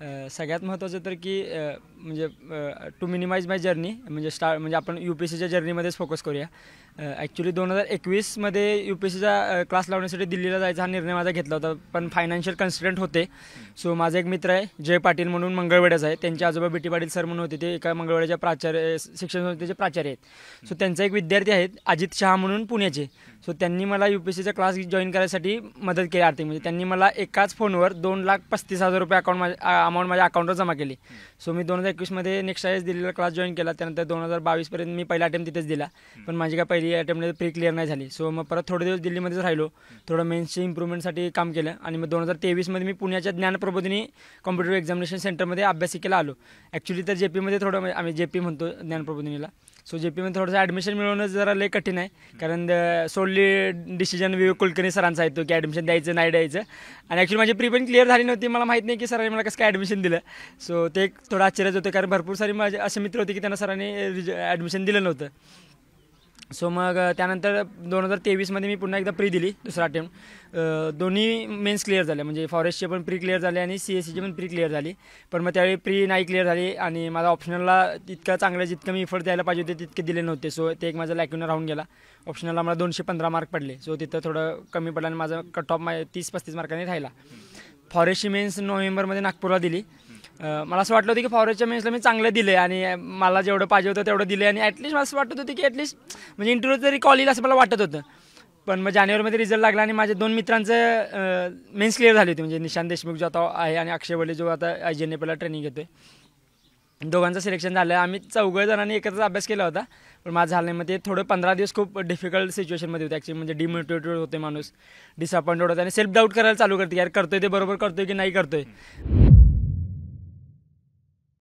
सगळ्यात महत्त्वाचं तर की म्हणजे टू मिनिमाइज माय जर्नी म्हणजे आपण यू पी एस सीच्या जर्नीमध्येच फोकस करूया. ॲक्च्युली 2021मध्ये यू पी एस सीचा क्लास लावण्यासाठी दिल्लीला जायचा हा निर्णय माझा घेतला होता, पण फायनान्शियल कन्स्ट्रेंट होते. सो माझा एक मित्र आहे जय पाटील म्हणून, मंगळवेढ्याचा आहे. त्यांचे आजोबा बीटी पाटील सर म्हणून होते, ते एका मंगळवेढ्याच्या शिक्षण संस्थेचे प्राचार्य आहेत. सो त्यांचा एक विद्यार्थी आहेत अजित शहा म्हणून, पुण्याचे. सो त्यांनी मला यू पी एस सीचा क्लास जॉईन करायसाठी मदत केली आर्थिक. म्हणजे त्यांनी मला एकाच फोनवर 2,35,000 रुपये अमाऊंट माझ्या अकाउंटवर जमा केली. सो मी 2021मध्ये नेक्स्ट आय एस दिल्लीला क्लास जॉईन केला. त्यानंतर 2022पर्यंत मी पहिला अटेम्प्ट तिथेच दिला, पण माझी काय पहिली अटेम्प्टमध्ये प्री क्लिअर नाही झाली. सो मग परत थोडे दिवस दिल्लीमध्येच राहिलो, थोडं मेन्सची इम्प्रूव्हमेंटसाठी काम केलं. आणि मग 2023मध्ये मी पुण्याच्या ज्ञानप्रबोधिनी कॉम्प्युटर एक्झामिनेशन सेंटरमध्ये अभ्यासिकेला आलो. ॲक्च्युली तर जे पीमध्ये थोडं आम्ही जे पी म्हणतो ज्ञानप्रबोधिनीला. सो जे पीमध्ये थोडंसं ॲडमिशन मिळवणं जरा लय कठीण आहे, कारण सोडली डिसिजन विवेक कुलकर्णी सरांचा आहे तो, की ॲडमिशन द्यायचं नाही द्यायचं. आणि ॲक्च्युली माझी प्री पण क्लिअर झाली नव्हती. मला माहीत नाही की सरांनी मला कसं काय ॲडमिशन दिलं. सो ते एक थोडं आश्चर्यच होतं, कारण भरपूर सारे माझे असे मित्र होते की त्यांना सरांनी ॲडमिशन दिलं नव्हतं. सो मग त्यानंतर 2023मध्ये मी पुन्हा एकदा प्री दिली, दुसरा अटेम्प्ट. दोन्ही मेन्स क्लिअर झाले, म्हणजे फॉरेस्टचे पण प्री क्लिअर झाले आणि सी एस सीची पण प्री क्लिअर झाली. पण मग त्यावेळी प्री नाही क्लिअर झाली आणि माझा ऑप्शनलला तितकं चांगलं जितकं मी इफर्ट द्यायला पाहिजे होते तितके दिले नव्हते. सो ते एक माझं लॅक्युनर राहून गेला. ऑप्शनलला मला 215 मार्क पडले. सो तिथं थोडं कमी पडलं आणि माझं कट ऑफ 30-35 मार्कांनी राहिला. फॉरेस्टची मेन्स नोव्हेंबरमध्ये नागपूरला दिली. मला असं वाटलं होतं की फॉरेस्टच्या मेन्सला मी चांगलं दिलं आणि मला जेवढं पाहिजे होतं तेवढं दिलं. आणि ॲटलिस्ट मला असं वाटत होतं की ॲटलिस्ट म्हणजे इंटरव्ह्यू तरी कॉल येईल असं मला वाटत होतं. पण मग जानेवारीमध्ये रिझल्ट लागला आणि माझ्या 2 मित्रांचं मेन्स क्लिअर झाली होती, म्हणजे निशांत देशमुख जो आता आहे आणि अक्षय वडे जो आता आय जी एन ए पीला ट्रेनिंग घेतो आहे. दोघांचं सिलेक्शन झालं. आम्ही 4 जणांनी एकत्रच अभ्यास केला होता, पण माझं झालं नाही. मग ते थोडं 15 दिवस खूप डिफिकल्ट सिच्युएशनमध्ये होते ॲक्च्युली. म्हणजे डिमोटिवेटेड होते माणूस, डिसअपॉइंटेड होते आणि सेल्फ डाऊट करायला चालू करते, यार करतोय ते बरोबर करतोय की नाही करतोय.